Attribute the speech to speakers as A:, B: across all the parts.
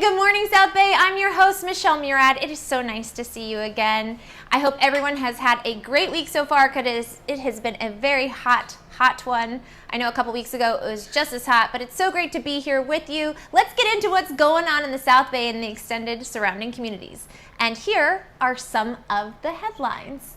A: good morning, South Bay. I'm your host, Michelle Mirad. It is so nice to see you again. I hope everyone has had a great week so far because it has been a very hot one. I know a couple weeks ago it was just as hot, but it's so great to be here with you. Let's get into what's going on in the South Bay and the extended surrounding communities. And here are some of the headlines.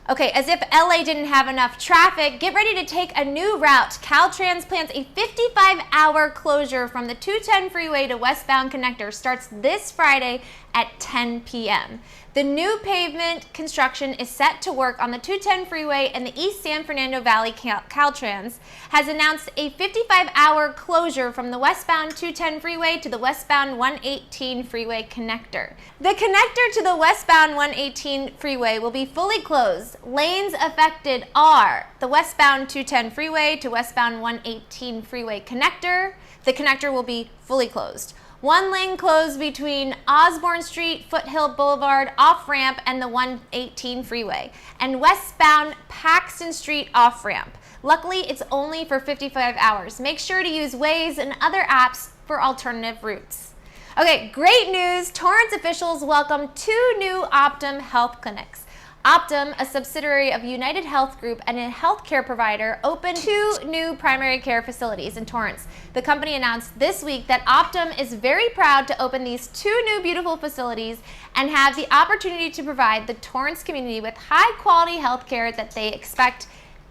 A: Okay, as if LA didn't have enough traffic, get ready to take a new route. Caltrans plans a 55-hour closure from the 210 freeway to westbound connector starts this Friday at 10 p.m. The new pavement construction is set to work on the 210 freeway, and the East San Fernando Valley Caltrans has announced a 55-hour closure from the westbound 210 freeway to the westbound 118 freeway connector. The connector to the westbound 118 freeway will be fully closed. Lanes affected are the westbound 210 freeway to westbound 118 freeway connector. The connector will be fully closed. One lane closed between Osborne Street, Foothill Boulevard off-ramp and the 118 freeway, and westbound Paxton Street off-ramp. Luckily, it's only for 55 hours. Make sure to use Waze and other apps for alternative routes. Okay, great news. Torrance officials welcome 2 new Optum health clinics. Optum, a subsidiary of United Health Group and a healthcare provider, opened 2 new primary care facilities in Torrance. The company announced this week that Optum is very proud to open these 2 new beautiful facilities and have the opportunity to provide the Torrance community with high-quality healthcare that they expect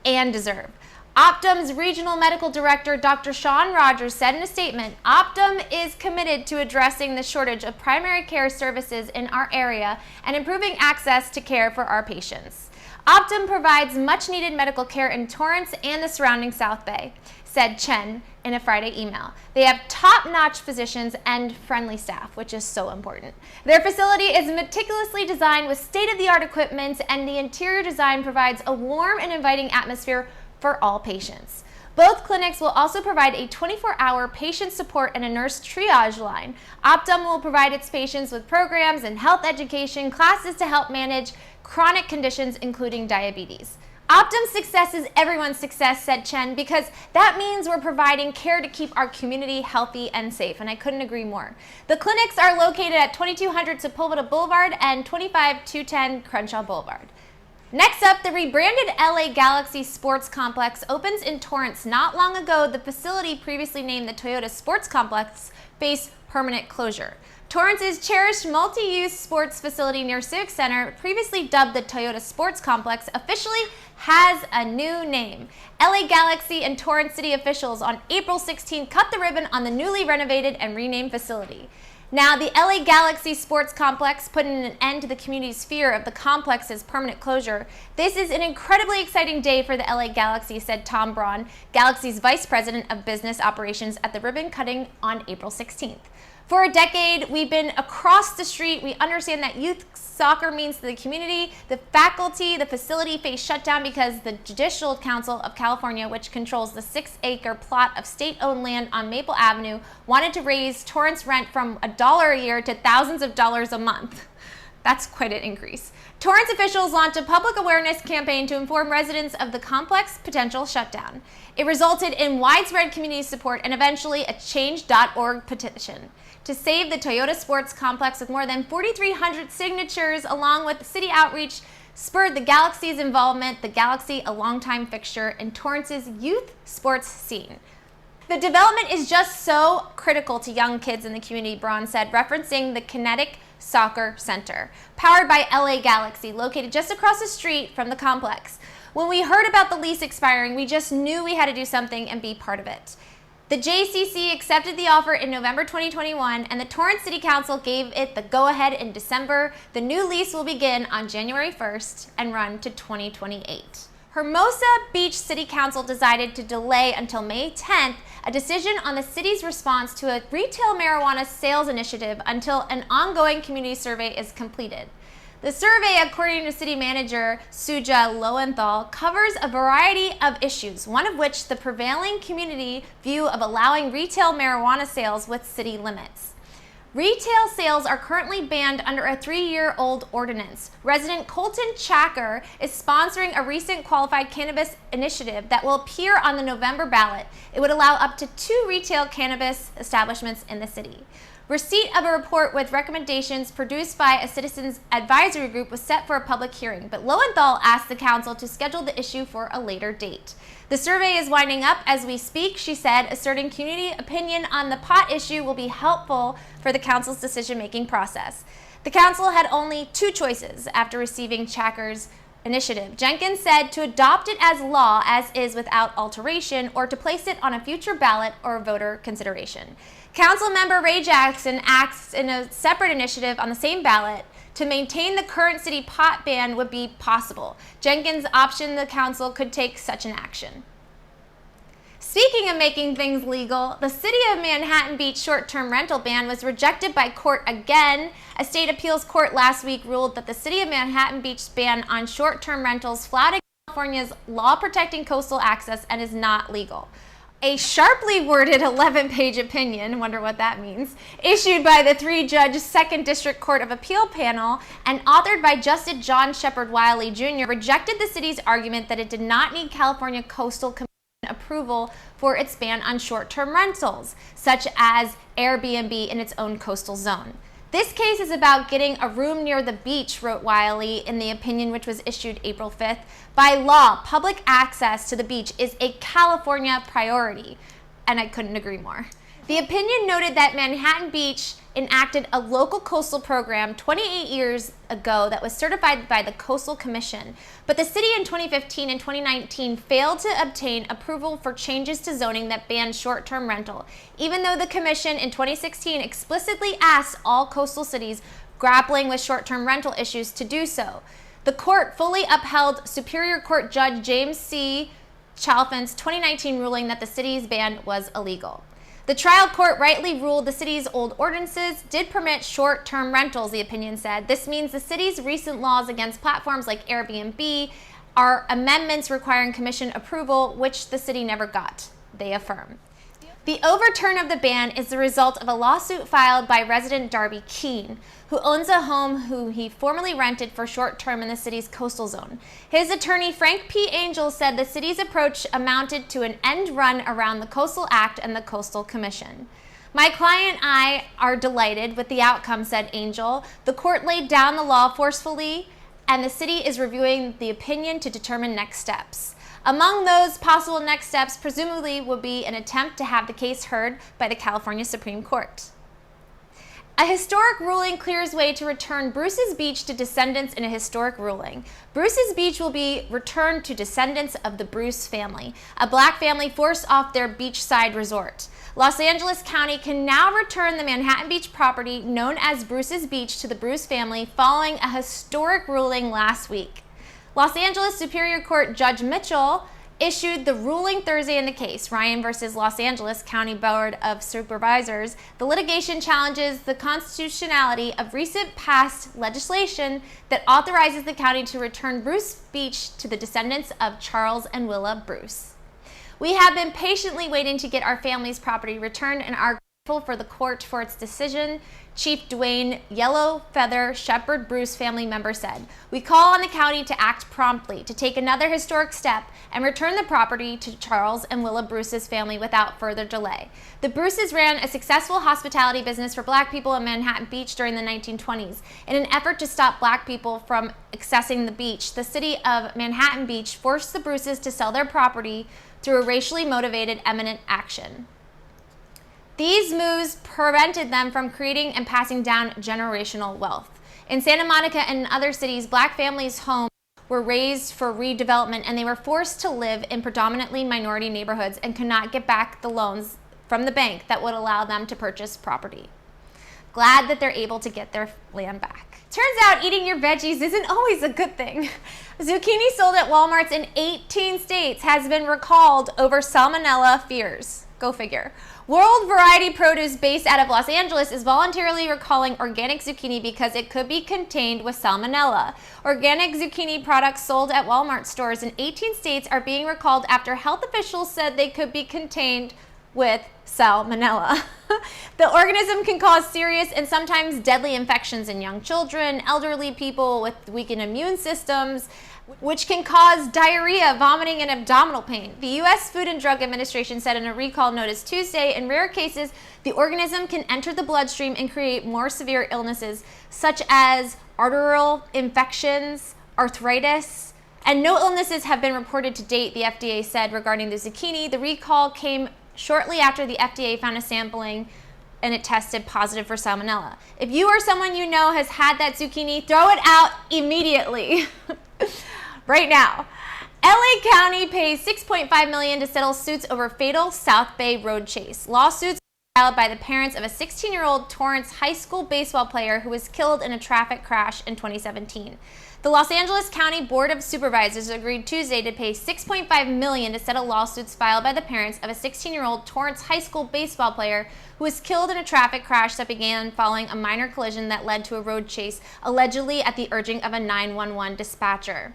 A: and deserve. Optum's Regional Medical Director, Dr. Sean Rogers, said in a statement, Optum is committed to addressing the shortage of primary care services in our area and improving access to care for our patients. Optum provides much-needed medical care in Torrance and the surrounding South Bay, said Chen in a Friday email. They have top-notch physicians and friendly staff, which is so important. Their facility is meticulously designed with state-of-the-art equipment, and the interior design provides a warm and inviting atmosphere for all patients. Both clinics will also provide a 24-hour patient support and a nurse triage line. Optum will provide its patients with programs and health education classes to help manage chronic conditions, including diabetes. Optum's success is everyone's success, said Chen, because that means we're providing care to keep our community healthy and safe, and I couldn't agree more. The clinics are located at 2200 Sepulveda Boulevard and 25210 Crenshaw Boulevard. Next up, the rebranded LA Galaxy Sports Complex opens in Torrance. Not long ago, the facility previously named the Toyota Sports Complex faced permanent closure. Torrance's cherished multi-use sports facility near Civic Center, previously dubbed the Toyota Sports Complex, officially has a new name. LA Galaxy and Torrance City officials on April 16 cut the ribbon on the newly renovated and renamed facility. Now, the LA Galaxy Sports Complex put an end to the community's fear of the complex's permanent closure. This is an incredibly exciting day for the LA Galaxy, said Tom Braun, Galaxy's Vice President of Business Operations, at the ribbon cutting on April 16th. For a decade, we've been across the street. We understand that youth soccer means to the community. The faculty, the facility faced shutdown because the Judicial Council of California, which controls the 6-acre plot of state-owned land on Maple Avenue, wanted to raise Torrance rent from $1 a year to thousands of dollars a month. That's quite an increase. Torrance officials launched a public awareness campaign to inform residents of the complex potential shutdown. It resulted in widespread community support and eventually a change.org petition to save the Toyota Sports Complex, with more than 4,300 signatures, along with city outreach, spurred the Galaxy's involvement. The Galaxy, a longtime fixture in Torrance's youth sports scene. The development is just so critical to young kids in the community, Braun said, referencing the Kinetic Soccer Center, powered by LA Galaxy, located just across the street from the complex. When we heard about the lease expiring, we just knew we had to do something and be part of it. The JCC accepted the offer in November 2021, and the Torrance City Council gave it the go-ahead in December. The new lease will begin on January 1st and run to 2028. Hermosa Beach City Council decided to delay until May 10th a decision on the city's response to a retail marijuana sales initiative until an ongoing community survey is completed. The survey, according to City Manager Suja Lowenthal, covers a variety of issues, one of which the prevailing community view of allowing retail marijuana sales with city limits. Retail sales are currently banned under a 3-year-old ordinance. Resident Colton Chacker is sponsoring a recent qualified cannabis initiative that will appear on the November ballot. It would allow up to 2 retail cannabis establishments in the city. Receipt of a report with recommendations produced by a citizens advisory group was set for a public hearing, but Lowenthal asked the council to schedule the issue for a later date. The survey is winding up as we speak, she said, asserting community opinion on the pot issue will be helpful for the council's decision-making process. The council had only two choices after receiving Chacker's initiative. Jenkins said to adopt it as law as is without alteration, or to place it on a future ballot or voter consideration. Council member Ray Jackson asked in a separate initiative on the same ballot to maintain the current city pot ban would be possible. Jenkins optioned the council could take such an action. Speaking of making things legal, the City of Manhattan Beach short-term rental ban was rejected by court again. A state appeals court last week ruled that the City of Manhattan Beach's ban on short-term rentals flouted California's law protecting coastal access and is not legal. A sharply worded 11-page opinion, wonder what that means, issued by the three-judge 2nd District Court of Appeal panel and authored by Justice John Shepard Wiley Jr., rejected the city's argument that it did not need California Coastal Commission approval for its ban on short-term rentals, such as Airbnb in its own coastal zone. This case is about getting a room near the beach, wrote Wiley in the opinion, which was issued April 5th. By law, public access to the beach is a California priority, and I couldn't agree more. The opinion noted that Manhattan Beach enacted a local coastal program 28 years ago that was certified by the Coastal Commission, but the city in 2015 and 2019 failed to obtain approval for changes to zoning that banned short-term rental, even though the commission in 2016 explicitly asked all coastal cities grappling with short-term rental issues to do so. The court fully upheld Superior Court Judge James C. Chalfant's 2019 ruling that the city's ban was illegal. The trial court rightly ruled the city's old ordinances did permit short-term rentals, the opinion said. This means the city's recent laws against platforms like Airbnb are amendments requiring commission approval, which the city never got, they affirm. The overturn of the ban is the result of a lawsuit filed by resident Darby Keene, who owns a home who he formerly rented for short-term in the city's coastal zone. His attorney, Frank P. Angel, said the city's approach amounted to an end run around the Coastal Act and the Coastal Commission. My client and I are delighted with the outcome, said Angel. The court laid down the law forcefully, and the city is reviewing the opinion to determine next steps. Among those possible next steps, presumably, would be an attempt to have the case heard by the California Supreme Court. A historic ruling clears way to return Bruce's Beach to descendants in a historic ruling. Bruce's Beach will be returned to descendants of the Bruce family, a black family forced off their beachside resort. Los Angeles County can now return the Manhattan Beach property known as Bruce's Beach to the Bruce family following a historic ruling last week. Los Angeles Superior Court Judge Mitchell issued the ruling Thursday in the case, Ryan versus Los Angeles County Board of Supervisors. The litigation challenges the constitutionality of recent passed legislation that authorizes the county to return Bruce Beach to the descendants of Charles and Willa Bruce. We have been patiently waiting to get our family's property returned and are grateful for the court for its decision, Chief Dwayne Yellow Feather Shepherd Bruce family member said. We call on the county to act promptly, to take another historic step and return the property to Charles and Willa Bruce's family without further delay. The Bruces ran a successful hospitality business for black people in Manhattan Beach during the 1920s. In an effort to stop black people from accessing the beach, the city of Manhattan Beach forced the Bruces to sell their property through a racially motivated eminent action. These moves prevented them from creating and passing down generational wealth. In Santa Monica and in other cities, black families' homes were raised for redevelopment and they were forced to live in predominantly minority neighborhoods and could not get back the loans from the bank that would allow them to purchase property. Glad that they're able to get their land back. Turns out eating your veggies isn't always a good thing. Zucchini sold at Walmarts in 18 states has been recalled over salmonella fears. Go figure. World Variety Produce, based out of Los Angeles, is voluntarily recalling organic zucchini because it could be contained with salmonella. Organic zucchini products sold at Walmart stores in 18 states are being recalled after health officials said they could be contained with salmonella. The organism can cause serious and sometimes deadly infections in young children, elderly people with weakened immune systems, which can cause diarrhea, vomiting, and abdominal pain. The U.S. Food and Drug Administration said in a recall notice Tuesday, in rare cases, the organism can enter the bloodstream and create more severe illnesses, such as arterial infections, arthritis, and no illnesses have been reported to date, the FDA said regarding the zucchini. The recall came shortly after the FDA found a sampling and it tested positive for salmonella. If you or someone you know has had that zucchini, throw it out immediately. Right now. LA County pays $6.5 million to settle suits over fatal South Bay road chase. Lawsuits were filed by the parents of a 16-year-old Torrance high school baseball player who was killed in a traffic crash in 2017. The Los Angeles County Board of Supervisors agreed Tuesday to pay $6.5 million to settle lawsuits filed by the parents of a 16-year-old Torrance high school baseball player who was killed in a traffic crash that began following a minor collision that led to a road chase, allegedly at the urging of a 911 dispatcher.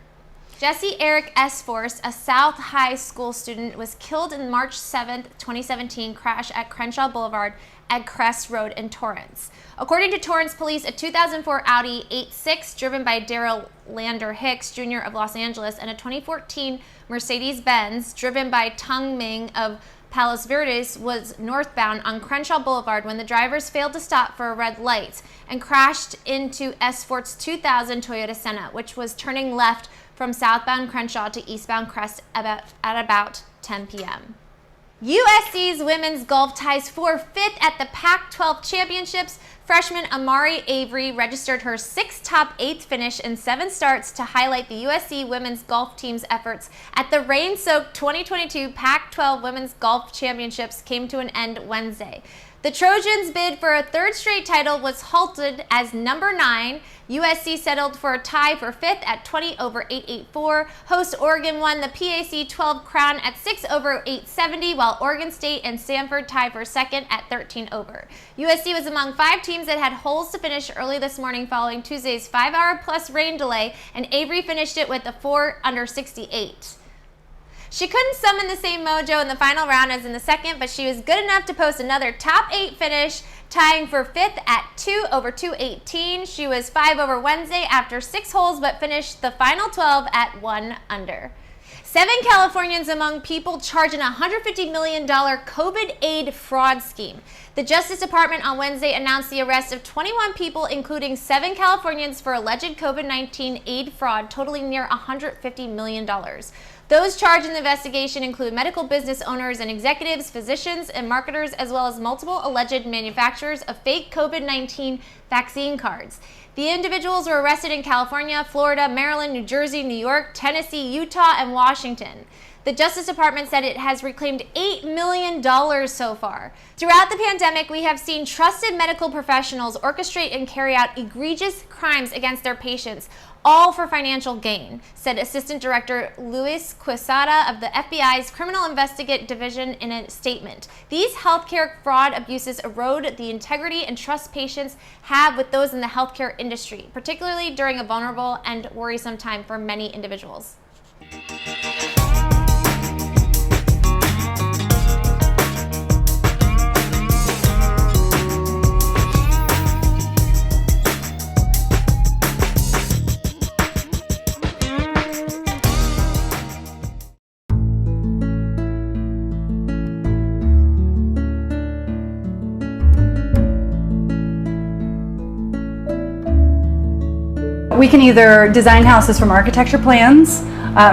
A: Jesse Eric Esforce, a South High School student, was killed in March 7, 2017 crash at Crenshaw Boulevard at Crest Road in Torrance. According to Torrance police, a 2004 Audi 86 driven by Daryl Lander Hicks, Jr. of Los Angeles, and a 2014 Mercedes-Benz driven by Tung Ming of Palos Verdes was northbound on Crenshaw Boulevard when the drivers failed to stop for a red light and crashed into Esfort's 2000 Toyota Senna, which was turning left from southbound Crenshaw to eastbound Crest at about 10 p.m. USC's women's golf ties for fifth at the Pac-12 championships. Freshman Amari Avery registered her sixth top 8 finish in 7 starts to highlight the USC women's golf team's efforts at the rain-soaked 2022 Pac-12 women's golf championships came to an end Wednesday. The Trojans' bid for a 3rd straight title was halted as number 9. USC settled for a tie for 5th at 20 over 884. Host Oregon won the PAC 12 crown at 6 over 870, while Oregon State and Stanford tied for 2nd at 13 over. USC was among 5 teams that had holes to finish early this morning following Tuesday's 5-hour-plus rain delay, and Avery finished it with a 4 under 68. She couldn't summon the same mojo in the final round as in the second, but she was good enough to post another top 8 finish, tying for 5th at 2 over 218. She was 5 over Wednesday after 6 holes, but finished the final 12 at 1 under. 7 Californians among people charged in a $150 million COVID aid fraud scheme. The Justice Department on Wednesday announced the arrest of 21 people, including 7 Californians, for alleged COVID-19 aid fraud totaling near $150 million. Those charged in the investigation include medical business owners and executives, physicians, and marketers, as well as multiple alleged manufacturers of fake COVID-19 vaccine cards. The individuals were arrested in California, Florida, Maryland, New Jersey, New York, Tennessee, Utah, and Washington. The Justice Department said it has reclaimed $8 million so far. Throughout the pandemic, we have seen trusted medical professionals orchestrate and carry out egregious crimes against their patients, all for financial gain, said Assistant Director Luis Quesada of the FBI's Criminal Investigate Division in a statement. These healthcare fraud abuses erode the integrity and trust patients have with those in the healthcare industry, particularly during a vulnerable and worrisome time for many individuals.
B: We can either design houses from architecture plans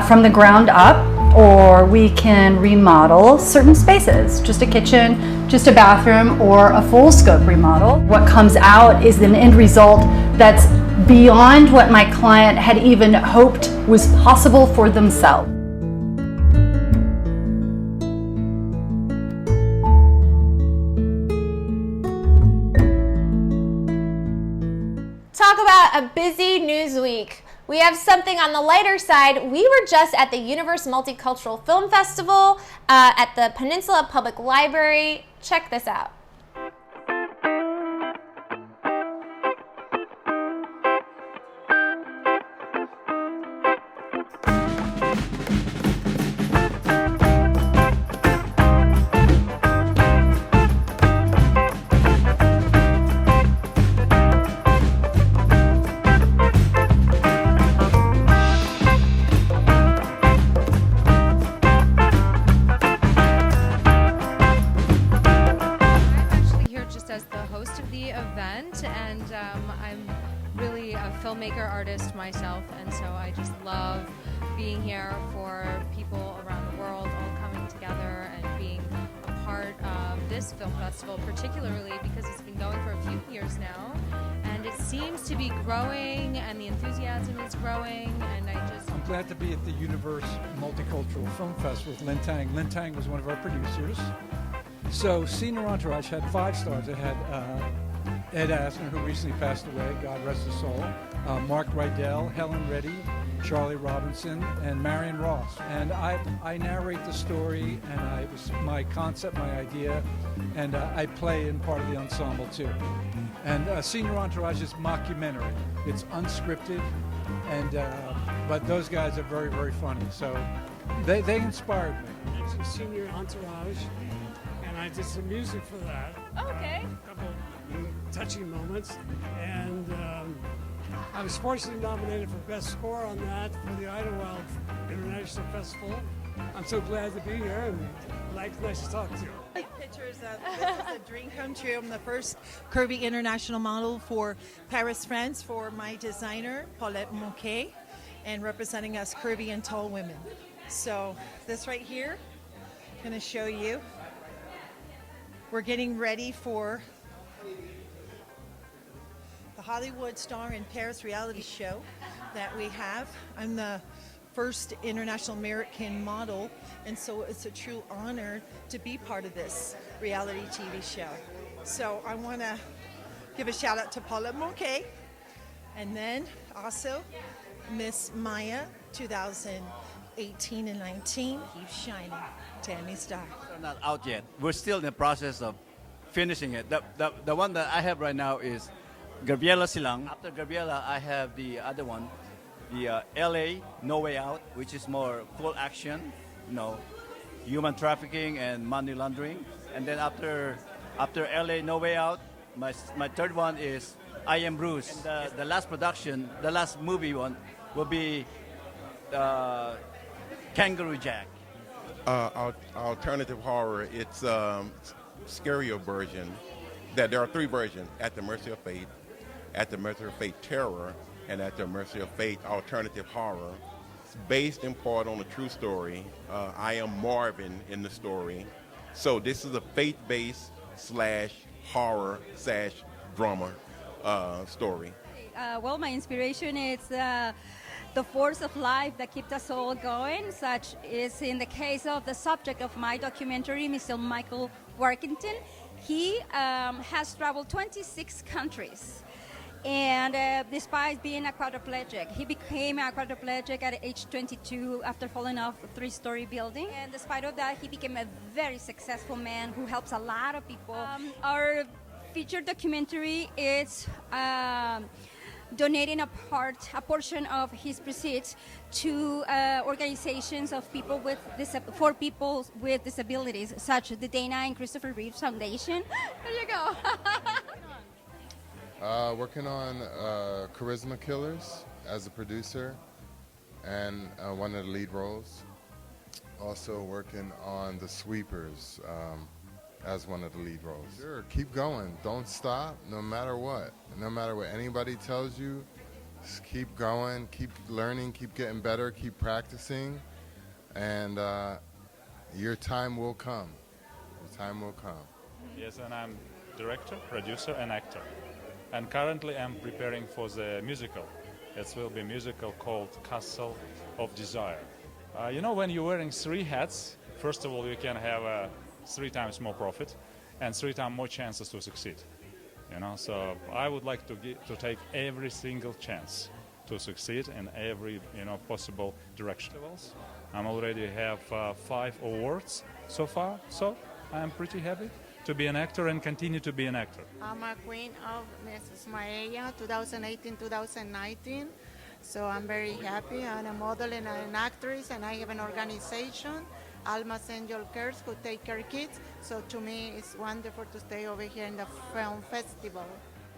B: from the ground up, or we can remodel certain spaces, just a kitchen, just a bathroom, or a full scope remodel. What comes out is an end result that's beyond what my client had even hoped was possible for themselves.
A: Talk about a busy news week. We have something on the lighter side. We were just at the Mulit-Cultural Film Festival at the Peninsula Public Library. Check this out.
C: event, and I'm really a filmmaker artist myself, and so I just love being here for people around the world all coming together and being a part of this film festival, particularly because it's been going for a few years now, and it seems to be growing, and the enthusiasm is growing, and I'm
D: glad to be at the Universe Multicultural Film Festival with Lin Tang. Lin Tang was one of our producers. So Senior Entourage had 5 stars. It had Ed Asner, who recently passed away, God rest his soul, Mark Rydell, Helen Reddy, Charlie Robinson, and Marion Ross. And I narrate the story, and it was my concept, my idea, and I play in part of the ensemble too. And Senior Entourage is mockumentary. It's unscripted, and but those guys are very, very funny. So they inspired me.
E: It's a Senior Entourage, and I did some music for that.
C: okay.
E: A couple touching moments, and I was fortunately nominated for Best Score on that for the Idlewild International Festival. I'm so glad to be here, and nice to talk to you.
F: Pictures of this is a dream come true. I'm the first curvy international model for Paris, France, for my designer, Paulette Monquet, and representing us curvy and tall women. So this right here, I'm going to show you. We're getting ready for the Hollywood Star in Paris reality show that we have. I'm the first international American model, and so it's a true honor to be part of this reality TV show. So I want to give a shout out to Paulette Monquet, and then also Miss Maya 2018 and 19. Keep shining, Tammy Star.
G: They're not out yet. We're still in the process of finishing it. The one that I have right now is Gabriela Silang. After Gabriela, I have the other one, the LA No Way Out, which is more full action, human trafficking and money laundering. And then after LA No Way Out, my third one is I Am Bruce. And the last production, the last movie one, will be Kangaroo Jack.
H: Alternative horror. It's scarier version. That there are 3 versions: At the Mercy of Fate, At the Mercy of Fate Terror, and At the Mercy of Fate Alternative Horror. It's based in part on a true story. I am Marvin in the story. So this is a faith-based /horror/drama story.
I: Well, my inspiration is the force of life that keeps us all going, such is in the case of the subject of my documentary, Mr. Michael Workington. He has traveled 26 countries. And despite being a quadriplegic, he became a quadriplegic at age 22 after falling off a 3-story building. And despite of that, he became a very successful man who helps a lot of people. Our featured documentary is donating a portion of his proceeds to organizations of people with for people with disabilities, such as the Dana and Christopher Reeves Foundation. There you go.
J: Working on Charisma Killers as a producer and one of the lead roles. Also working on The Sweepers as one of the lead roles. Sure, keep going. Don't stop, no matter what. No matter what anybody tells you, just keep going, keep learning, keep getting better, keep practicing, and your time will come. Your time will come.
K: Yes, and I'm director, producer, and actor. And currently I'm preparing for the musical. It will be a musical called Castle of Desire. When you're wearing 3 hats, first of all, you can have 3 times more profit and 3 times more chances to succeed. So I would like to take every single chance to succeed in every possible direction. I already have 5 awards so far, so I'm pretty happy to be an actor and continue to be an actor.
L: I'm a queen of Mrs. Maella 2018-2019, so I'm very happy. I'm a model and an actress, and I have an organization, Alma's Angel Cares, who take care of kids. So to me, it's wonderful to stay over here in the film festival.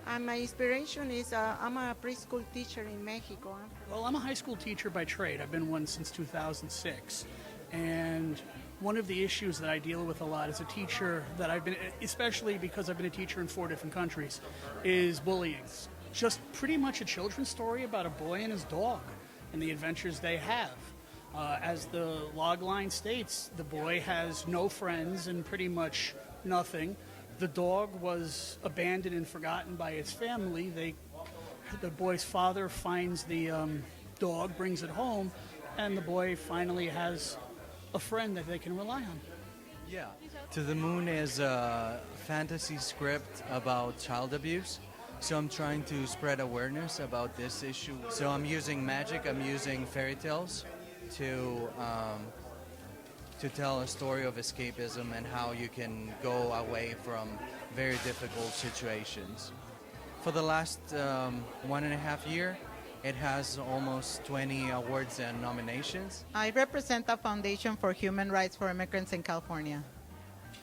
L: And my inspiration is I'm a preschool teacher in Mexico.
M: Well, I'm a high school teacher by trade. I've been one since 2006. And one of the issues that I deal with a lot as a teacher, that I've been, especially because I've been a teacher in 4 different countries, is bullying. Just pretty much a children's story about a boy and his dog and the adventures they have. As the log line states, the boy has no friends and pretty much nothing. The dog was abandoned and forgotten by its family. The boy's father finds the dog, brings it home, and the boy finally has a friend that they can rely on.
N: Yeah. To the Moon is a fantasy script about child abuse. So I'm trying to spread awareness about this issue. So I'm using magic, I'm using fairy tales to tell a story of escapism and how you can go away from very difficult situations. For the last 1.5 years, it has almost 20 awards and nominations.
L: I represent the Foundation for Human Rights for Immigrants in California,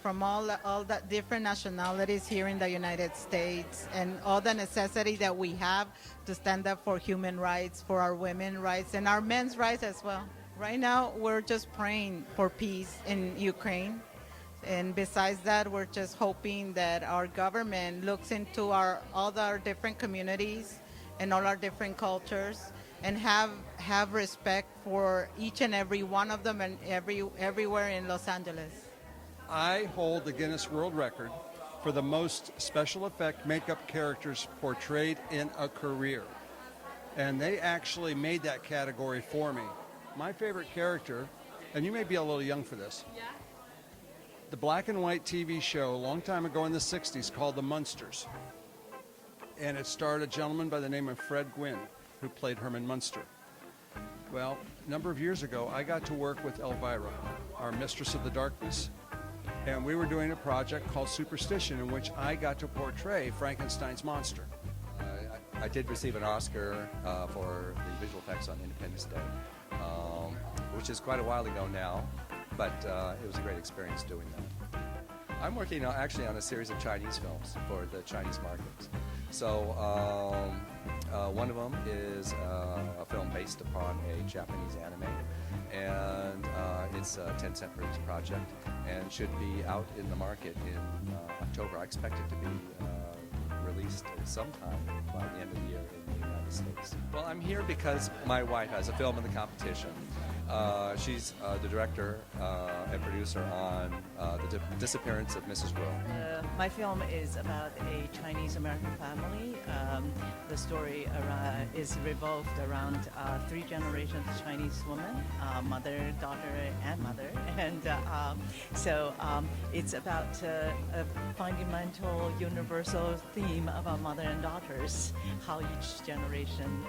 L: from all the different nationalities here in the United States, and all the necessity that we have to stand up for human rights, for our women's rights, and our men's rights as well. Right now, we're just praying for peace in Ukraine. And besides that, we're just hoping that our government looks into all our different communities and all our different cultures, and have respect for each and every one of them and everywhere in Los Angeles.
O: I hold the Guinness World Record for the most special effect makeup characters portrayed in a career. And they actually made that category for me. My favorite character, and you may be a little young for this, the black and white TV show a long time ago in the 60s called The Munsters. And it starred a gentleman by the name of Fred Gwynne, who played Herman Munster. Well, a number of years ago, I got to work with Elvira, our Mistress of the Darkness, and we were doing a project called Superstition, in which I got to portray Frankenstein's monster.
P: I did receive an Oscar for the visual effects on Independence Day, which is quite a while ago now, but it was a great experience doing that. I'm working actually on a series of Chinese films for the Chinese markets. So one of them is a film based upon a Japanese anime, and it's a 10-cent project, and should be out in the market in October. I expect it to be released sometime by the end of the year in the United States. Well, I'm here because my wife has a film in the competition. She's the director and producer on The Disappearance of Mrs. Will.
Q: My film is about a Chinese-American family. The story is revolved around 3 generations of Chinese women, mother, daughter, and mother. And so it's about a fundamental, universal theme about mother and daughters, how each generation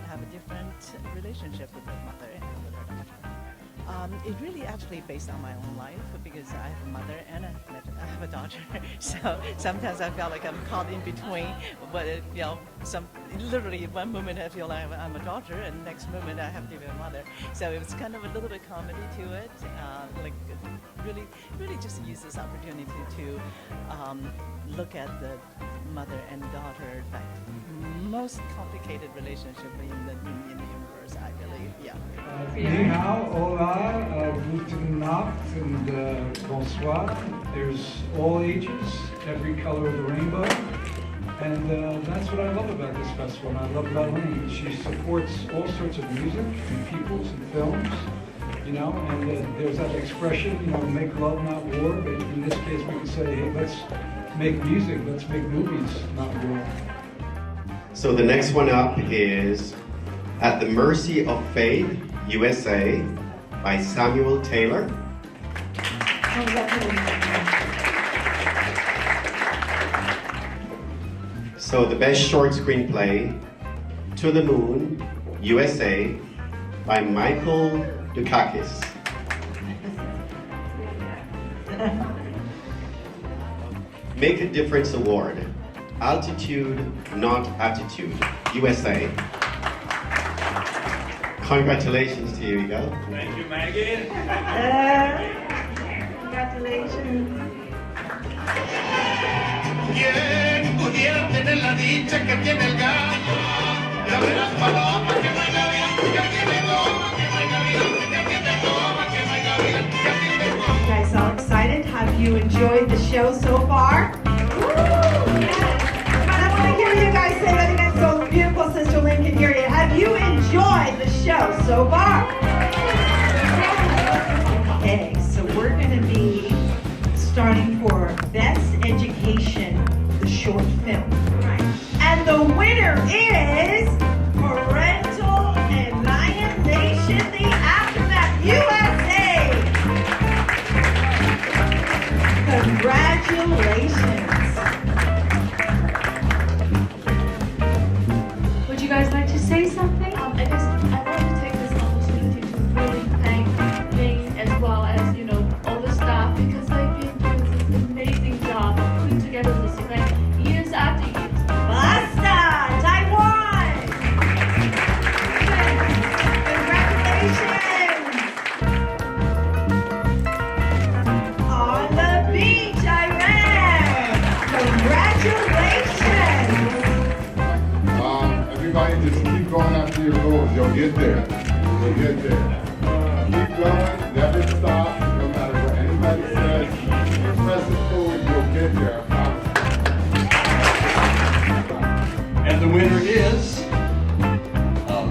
Q: have a different relationship with their mother and with their daughter. It really actually based on my own life, because I have a mother and I have a daughter. So sometimes I feel like I'm caught in between. But literally one moment I feel like I'm a daughter, and the next moment I have to be a mother. So it was kind of a little bit comedy to it. Really just use this opportunity to look at the mother and daughter, most complicated relationship in the universe, I believe. Yeah.
R: Ni hao, hola, guten Nacht, and bonsoir. There's all ages, every color of the rainbow. And that's what I love about this festival, and I love about Lane. She supports all sorts of music and peoples and films, and there's that expression, make love, not war. But in this case, we can say, hey, let's make music, let's make movies, not war.
S: So the next one up is At the Mercy of Fate, USA, by Samuel Taylor. So the best short screenplay, To the Moon, USA, by Michael Dukakis. Make a Difference Award, Altitude, Not Attitude, USA. Congratulations to you, Miguel.
T: Thank you, Maggie.
U: Congratulations.
T: ¿Quién pudiera tener la dicha que tiene el gallo? La de las palomas que no hay nadie, que tiene goma, que no hay nadie, que tiene goma, que
U: so far? Woo! Yes. And I want to hear you guys say that again so beautiful Sister Lynn can hear you. Have you enjoyed the show so far? Okay, so we're going to be starting for Best Education, the short film. Right. And the winner is Parental Alienation, the Aftermath USA. Congratulations.
V: Would you guys like to say something? I guess I'd like to take this opportunity to really thank Jane as well as, you know, all the staff because they've been doing this amazing job of putting together this event years after years.
U: Basta! Taiwan! Congratulations! On the beach, Iran! Congratulations!
J: Everybody just keep going after your goals. You'll get there. You'll get there. Keep going. Never stop. No matter what anybody says. Keep pressing forward. You'll get there. I promise.
W: And the winner is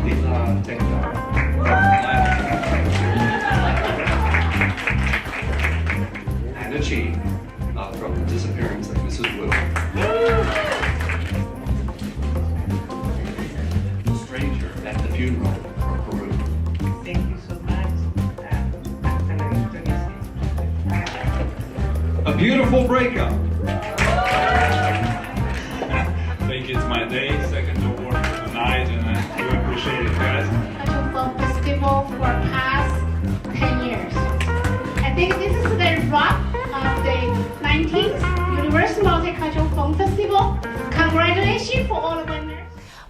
W: Lila Tekta. And a chain from the disappearance of Mrs. Wu. Stranger at the funeral for Peru.
U: Thank you so much.
W: A beautiful breakup. Thank you. It's my day. Second award for tonight, and I do appreciate it, guys.
V: Cultural Film Festival for past 10 years. I think this is the rock of the 19th Universal Multicultural Film Festival. Congratulations for all the winners.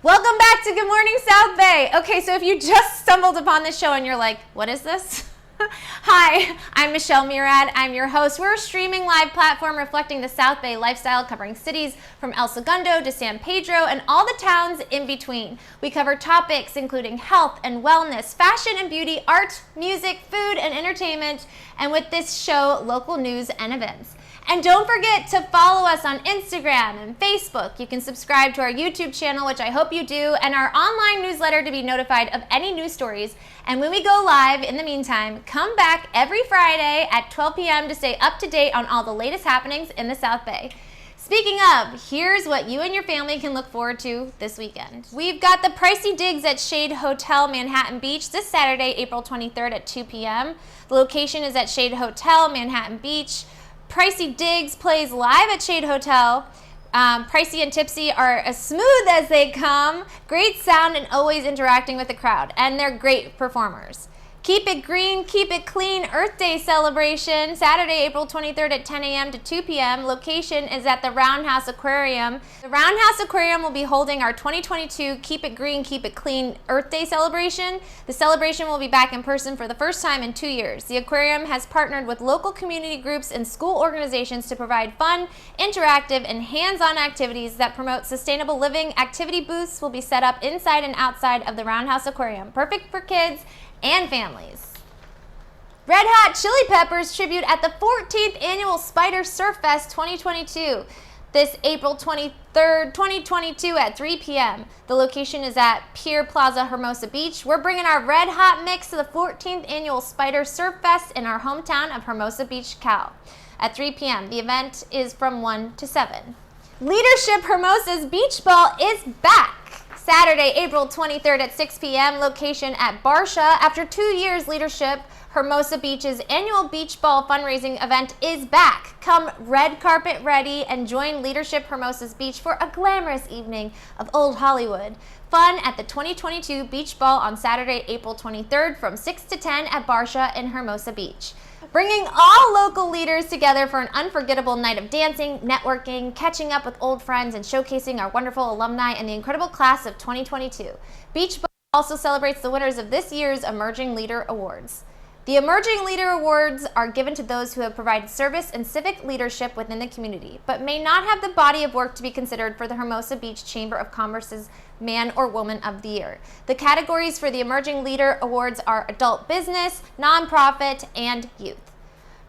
A: Welcome back to Good Morning South Bay. Okay, so if you just stumbled upon this show and you're like, what is this? Hi, I'm Michelle Mirad. I'm your host. We're a streaming live platform reflecting the South Bay lifestyle, covering cities from El Segundo to San Pedro and all the towns in between. We cover topics including health and wellness, fashion and beauty, art, music, food, and entertainment, and with this show, local news and events. And don't forget to follow us on Instagram and Facebook. You can subscribe to our YouTube channel, which I hope you do, and our online newsletter to be notified of any news stories. And when we go live, in the meantime, come back every Friday at 12 p.m. to stay up to date on all the latest happenings in the South Bay. Speaking of, here's what you and your family can look forward to this weekend. We've got the Pricey Digs at Shade Hotel, Manhattan Beach, this Saturday, April 23rd at 2 p.m. The location is at Shade Hotel, Manhattan Beach. Pricey Digs plays live at Shade Hotel. Pricey and Tipsy are as smooth as they come, great sound and always interacting with the crowd, and they're great performers. Keep It Green, Keep It Clean Earth Day celebration, Saturday, April 23rd at 10 a.m. to 2 p.m. Location is at the Roundhouse Aquarium. The Roundhouse Aquarium will be holding our 2022 Keep It Green, Keep It Clean Earth Day celebration. The celebration will be back in person for the first time in 2 years. The aquarium has partnered with local community groups and school organizations to provide fun, interactive, and hands-on activities that promote sustainable living. Activity booths will be set up inside and outside of the Roundhouse Aquarium, perfect for kids and families. Red Hot Chili Peppers tribute at the 14th Annual Spider Surf Fest 2022. This April 23rd, 2022 at 3 p.m. The location is at Pier Plaza, Hermosa Beach. We're bringing our Red Hot mix to the 14th Annual Spider Surf Fest in our hometown of Hermosa Beach, Cal. At 3 p.m. The event is from 1 to 7. Leadership Hermosa's Beach Ball is back. Saturday, April 23rd at 6 p.m. Location at Barsha. After 2 years, Leadership Hermosa Beach's annual Beach Ball fundraising event is back. Come red carpet ready and join Leadership Hermosa's Beach for a glamorous evening of old Hollywood. Fun at the 2022 Beach Ball on Saturday, April 23rd from 6 to 10 at Barsha in Hermosa Beach. Bringing all local leaders together for an unforgettable night of dancing, networking, catching up with old friends, and showcasing our wonderful alumni and the incredible class of 2022. Beach Ball also celebrates the winners of this year's Emerging Leader Awards. The Emerging Leader Awards are given to those who have provided service and civic leadership within the community, but may not have the body of work to be considered for the Hermosa Beach Chamber of Commerce's Man or Woman of the Year. The categories for the Emerging Leader Awards are Adult Business, Nonprofit, and Youth.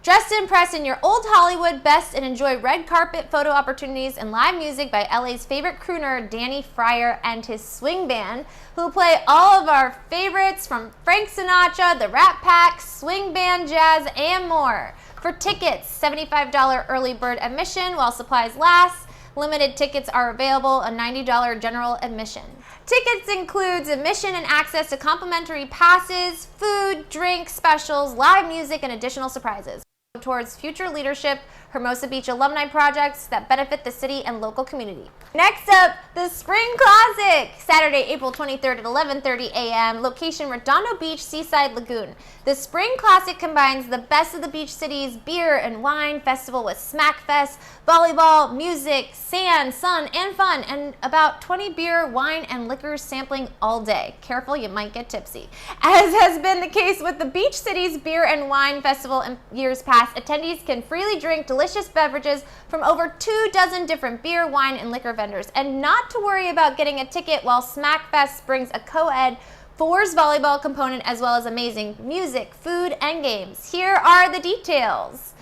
A: Dress to impress in your old Hollywood best and enjoy red carpet photo opportunities and live music by LA's favorite crooner, Danny Fryer, and his swing band, who will play all of our favorites from Frank Sinatra, the Rat Pack, swing band, jazz, and more. For tickets, $75 early bird admission while supplies last. Limited tickets are available, a $90 general admission. Tickets includes admission and access to complimentary passes, food, drink specials, live music, and additional surprises towards future leadership Hermosa Beach alumni projects that benefit the city and local community. Next up, the Spring Classic, Saturday, April 23rd at 11:30 a.m., location Redondo Beach, Seaside Lagoon. The Spring Classic combines the best of the beach city's beer and wine festival with Smack Fest, volleyball, music, sand, sun, and fun, and about 20 beer, wine, and liquor sampling all day. Careful, you might get tipsy. As has been the case with the beach city's beer and wine festival in years past, attendees can freely drink delicious beverages from over 24 different beer, wine, and liquor vendors, and not to worry about getting a ticket while Smack Fest brings a co-ed fours volleyball component as well as amazing music, food, and games. Here are the details.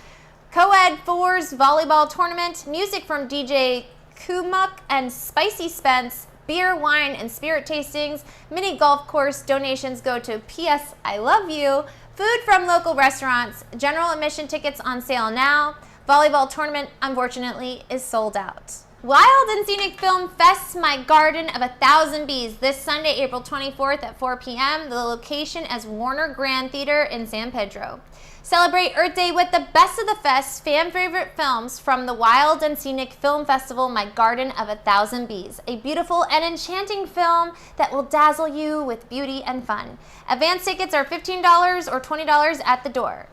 A: Co-ed fours volleyball tournament, music from DJ Kumuk and Spicy Spence, beer, wine, and spirit tastings, mini golf course donations go to PS I Love You, food from local restaurants, general admission tickets on sale now. Volleyball tournament, unfortunately, is sold out. Wild and Scenic Film Fest, My Garden of 1,000 Bees, this Sunday, April 24th at 4 p.m. The location is Warner Grand Theater in San Pedro. Celebrate Earth Day with the best of the fest, fan favorite films from the Wild and Scenic Film Festival, My Garden of 1,000 Bees, a beautiful and enchanting film that will dazzle you with beauty and fun. Advance tickets are $15 or $20 at the door.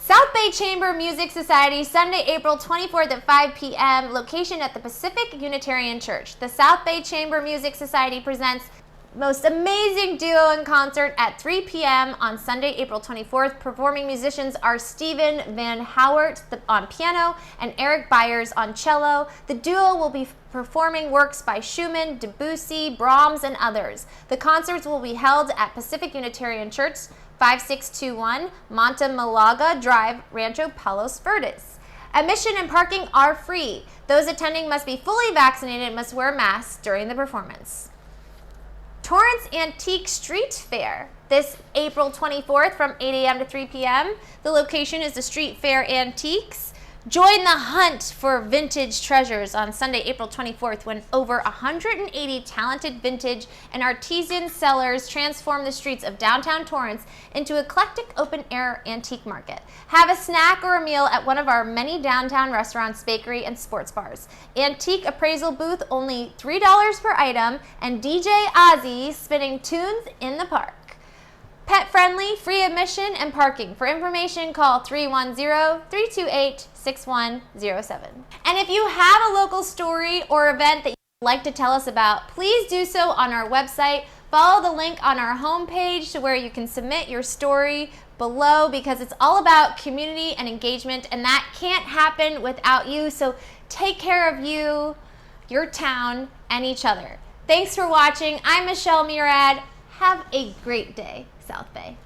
A: South Bay Chamber Music Society, Sunday, April 24th at 5 p.m., location at the Pacific Unitarian Church. The South Bay Chamber Music Society presents most amazing duo and concert at 3 p.m. on Sunday, April 24th. Performing musicians are Stephen Van Howert on piano and Eric Byers on cello. The duo will be performing works by Schumann, Debussy, Brahms, and others. The concerts will be held at Pacific Unitarian Church, 5621 Monte Malaga Drive, Rancho Palos Verdes. Admission and parking are free. Those attending must be fully vaccinated and must wear masks during the performance. Torrance Antique Street Fair, this April 24th from 8 a.m. to 3 p.m. The location is the Street Fair Antiques. Join the hunt for vintage treasures on Sunday, April 24th, when over 180 talented vintage and artisan sellers transform the streets of downtown Torrance into eclectic open-air antique market. Have a snack or a meal at one of our many downtown restaurants, bakery, and sports bars. Antique appraisal booth, only $3 per item, and DJ Ozzy spinning tunes in the park. Pet friendly, free admission and parking. For information, call 310-328-6107. And if you have a local story or event that you'd like to tell us about, please do so on our website. Follow the link on our homepage to where you can submit your story below, because it's all about community and engagement, and that can't happen without you. So take care of you, your town, and each other. Thanks for watching. I'm Michelle Mirad. Have a great day, South Bay.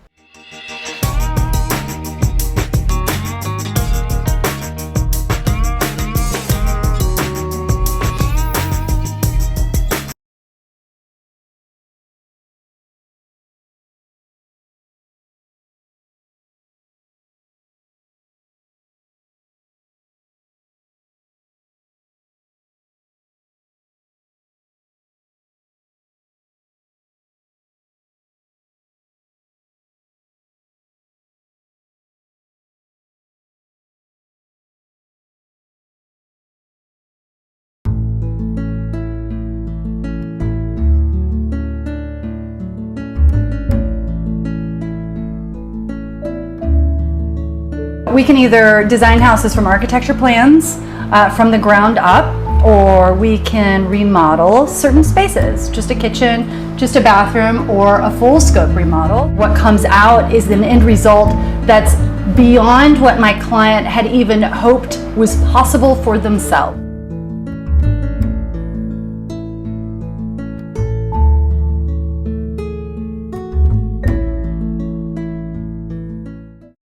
B: We can either design houses from architecture plans from the ground up, or we can remodel certain spaces, just a kitchen, just a bathroom, or a full scope remodel. What comes out is an end result that's beyond what my client had even hoped was possible for themselves.